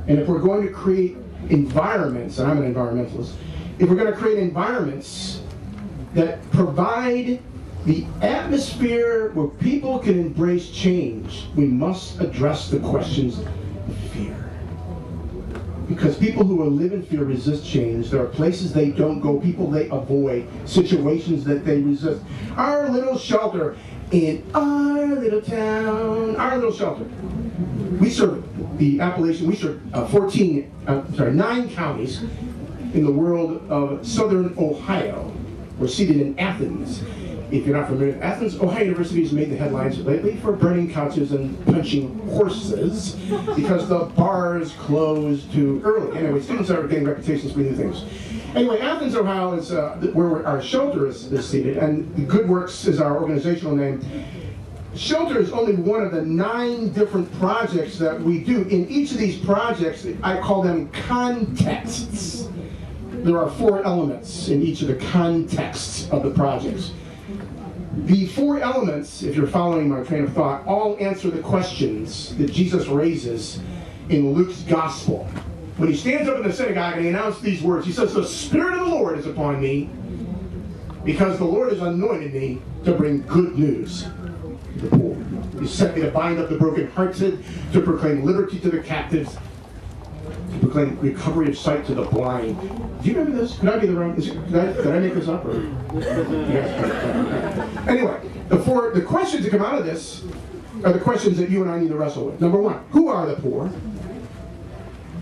And if we're going to create environments, and I'm an environmentalist, if we're going to create environments that provide the atmosphere where people can embrace change, we must address the questions of fear. Because people who live in fear resist change. There are places they don't go, people they avoid, situations that they resist. Our little shelter in our little town, our little shelter. We serve the Appalachian, we serve 9 counties in the world of southern Ohio. We're seated in Athens. If you're not familiar with Athens, Ohio University has made the headlines lately for burning couches and punching horses because the bars closed too early. Anyway, students are getting reputations for new things. Anyway, Athens, Ohio is where our shelter is seated, and Good Works is our organizational name. Shelter is only one of the 9 different projects that we do. In each of these projects, I call them contexts. There are 4 elements in each of the contexts of the projects. The 4 elements, if you're following my train of thought, all answer the questions that Jesus raises in Luke's gospel. When he stands up in the synagogue and he announces these words, he says, "The Spirit of the Lord is upon me, because the Lord has anointed me to bring good news to the poor. He sent me to bind up the brokenhearted, to proclaim liberty to the captives, to proclaim recovery of sight to the blind." Do you remember this? Could I be the wrong? Did I make this up? Or? Yes. Anyway, the questions that come out of this are the questions that you and I need to wrestle with. Number 1, who are the poor?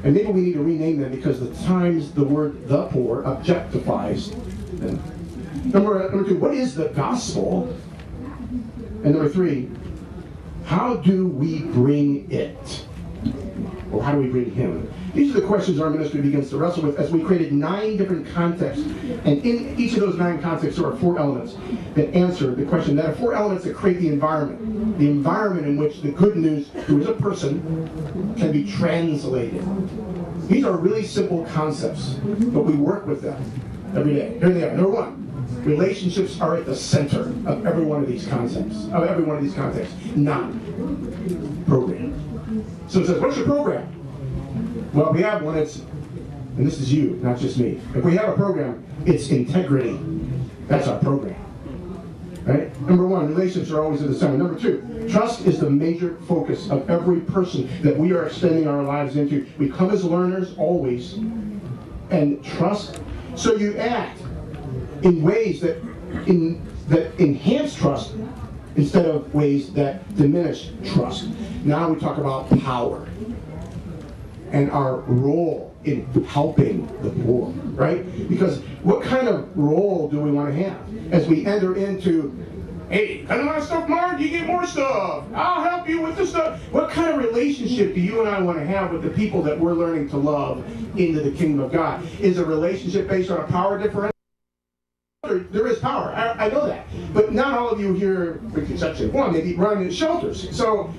And maybe we need to rename them because at times the word "the poor" objectifies them. Number 2, what is the gospel? And number 3, how do we bring it? Or how do we bring him? These are the questions our ministry begins to wrestle with as we created 9 different contexts. And in each of those 9 contexts, there are 4 elements that answer the question. There are 4 elements that create the environment. The environment in which the good news, who is a person, can be translated. These are really simple concepts, but we work with them every day. Here they are. Number 1, relationships are at the center of every one of these concepts, not program. So it says, what's your program? Well, we have one, and this is you, not just me. If we have a program, it's integrity. That's our program. Right? Number 1, relationships are always at the center. Number 2, trust is the major focus of every person that we are extending our lives into. We come as learners always, and trust. So you act in ways that enhance trust instead of ways that diminish trust. Now we talk about power and our role in helping the poor, right? Because what kind of role do we want to have as we enter into, hey, got a lot of stuff, Mark, you get more stuff, I'll help you with the stuff. What kind of relationship do you and I want to have with the people that we're learning to love into the kingdom of God? Is a relationship based on a power differential? There is power, I know that. But not all of you here, with the exception of one, maybe run in shelters. So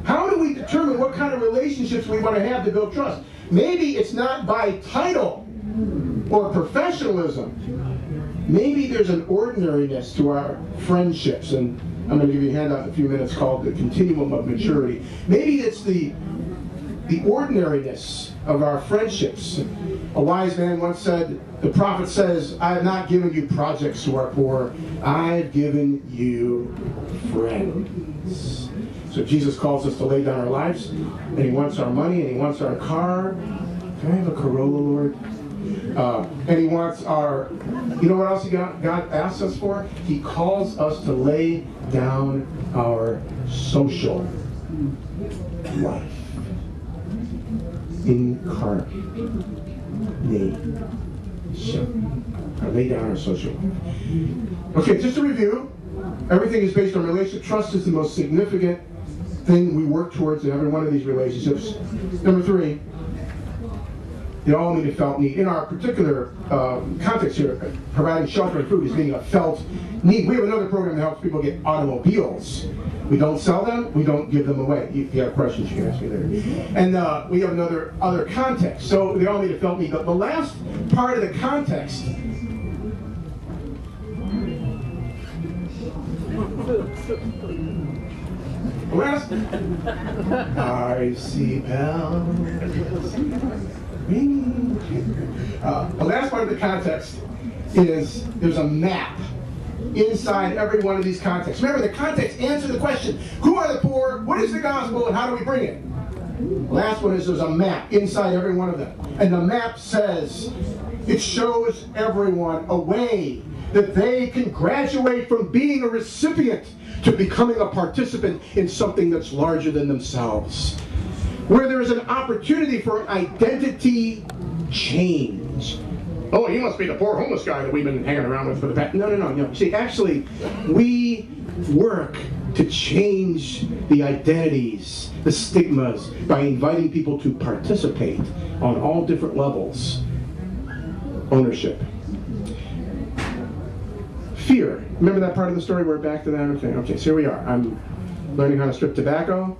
how do we determine what kind of relationships we want to have to build trust? Maybe it's not by title or professionalism. Maybe there's an ordinariness to our friendships, and I'm going to give you a handout in a few minutes called the continuum of maturity. Maybe it's the ordinariness of our friendships. A wise man once said, the prophet says, I have not given you projects who are poor, I've given you friends. So Jesus calls us to lay down our lives, and he wants our money, and he wants our car. Can I have a Corolla, Lord? And he wants our, you know what else God asks us for? He calls us to lay down our social life. Incarnation. Lay down our social life. Okay, just to review, everything is based on relationship. Trust is the most significant thing we work towards in every one of these relationships. Number 3, they all need a felt need. In our particular context here, providing shelter and food is being a felt need. We have another program that helps people get automobiles. We don't sell them, we don't give them away. If you have questions, you can ask me later. And we have other context. So they all need a felt need. But the last part of the context I see bells ringing. The last part of the context is there's a map inside every one of these contexts. Remember, the context answer the question, who are the poor, what is the gospel, and how do we bring it? The last one is there's a map inside every one of them. And the map says, it shows everyone a way that they can graduate from being a recipient to becoming a participant in something that's larger than themselves. Where there is an opportunity for identity change. Oh, he must be the poor homeless guy that we've been hanging around with for the past... No. See, actually, we work to change the identities, the stigmas, by inviting people to participate on all different levels. Ownership. Fear. Remember that part of the story? We're back to that? Okay, so here we are. I'm learning how to strip tobacco.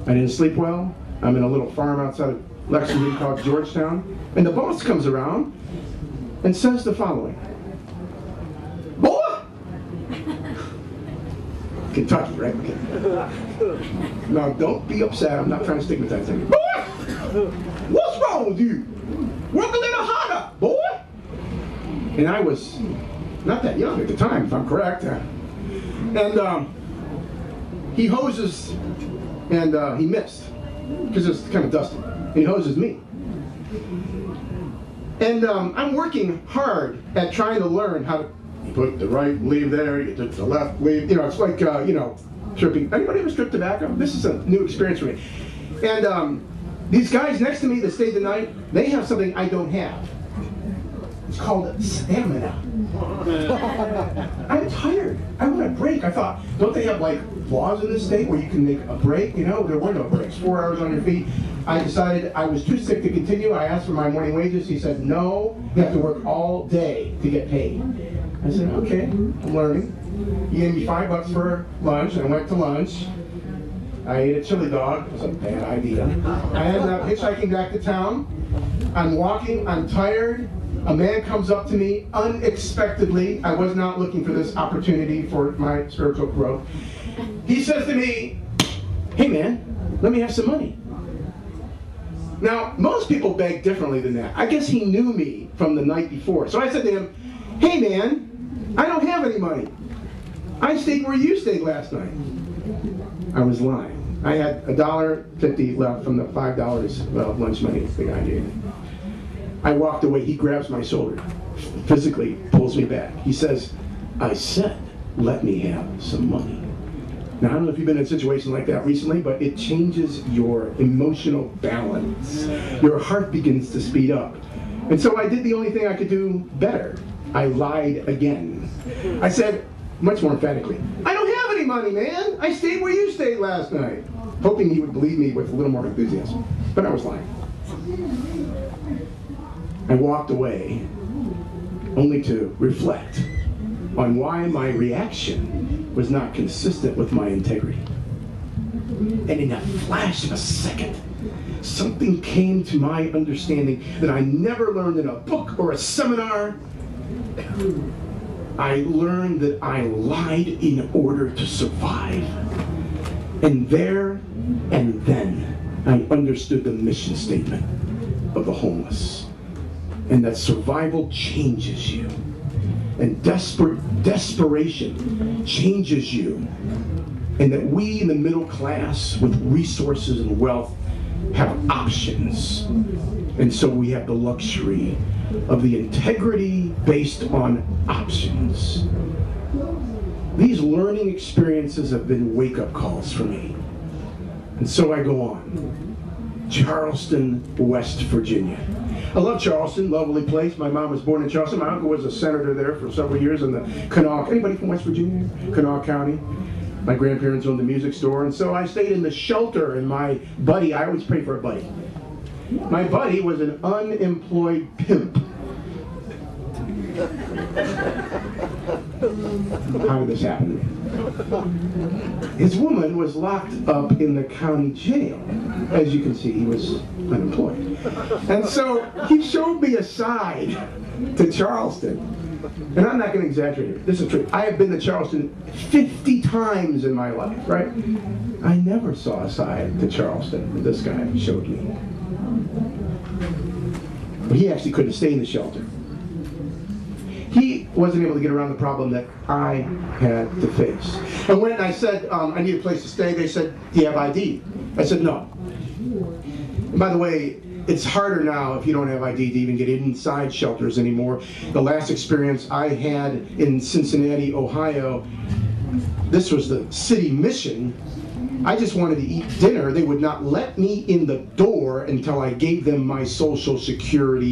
I didn't sleep well. I'm in a little farm outside of Lexington called Georgetown. And the boss comes around and says the following. Boy! Kentucky, right? Okay. Now, don't be upset. I'm not trying to stigmatize anyone. Boy! What's wrong with you? Work a little harder, boy! And I was not that young at the time, if I'm correct. And he hoses, and he missed, because it's kind of dusty. And he hoses me. And I'm working hard at trying to learn how to put the right leaf there, you put the left leaf. You know, it's like, stripping. Anybody ever stripped tobacco? This is a new experience for me. And these guys next to me that stayed the night, they have something I don't have. It's called stamina. I'm tired. I want a break. I thought, don't they have like laws in this state where you can make a break? You know, there were no breaks. 4 hours on your feet. I decided I was too sick to continue. I asked for my morning wages. He said, no, you have to work all day to get paid. I said, okay, I'm learning. He gave me $5 for lunch, and I went to lunch. I ate a chili dog. It was a bad idea. I ended up hitchhiking back to town. I'm walking. I'm tired. A man comes up to me unexpectedly. I was not looking for this opportunity for my spiritual growth. He says to me, hey man, let me have some money. Now, most people beg differently than that. I guess he knew me from the night before. So I said to him, hey man, I don't have any money. I stayed where you stayed last night. I was lying. I had $1.50 left from the $5 lunch money the guy gave me. I walked away. He grabs my shoulder, physically pulls me back. He says, I said, let me have some money. Now, I don't know if you've been in a situation like that recently, but it changes your emotional balance. Your heart begins to speed up. And so I did the only thing I could do better. I lied again. I said, much more emphatically, I don't have any money, man. I stayed where you stayed last night. Hoping he would believe me with a little more enthusiasm. But I was lying. I walked away only to reflect on why my reaction was not consistent with my integrity. And in a flash of a second, something came to my understanding that I never learned in a book or a seminar. I learned that I lied in order to survive. And there and then, I understood the mission statement of the homeless. And that survival changes you. And desperation changes you. And that we in the middle class with resources and wealth have options. And so we have the luxury of the integrity based on options. These learning experiences have been wake-up calls for me. And so I go on. Charleston, West Virginia. I love Charleston, lovely place. My mom was born in Charleston. My uncle was a senator there for several years in the Kanawha. Anybody from West Virginia? Kanawha County. My grandparents owned a music store, and so I stayed in the shelter, and my buddy, I always pray for a buddy. My buddy was an unemployed pimp. How did this happen? His woman was locked up in the county jail. As you can see, he was unemployed. And so he showed me a side to Charleston. And I'm not going to exaggerate here. This is true. I have been to Charleston 50 times in my life, right? I never saw a side to Charleston that this guy showed me. But he actually couldn't stay in the shelter. He wasn't able to get around the problem that I had to face. And when I said, I need a place to stay, they said, do you have ID? I said, no. And by the way, it's harder now if you don't have ID to even get inside shelters anymore. The last experience I had in Cincinnati, Ohio, this was the city mission. I just wanted to eat dinner. They would not let me in the door until I gave them my Social Security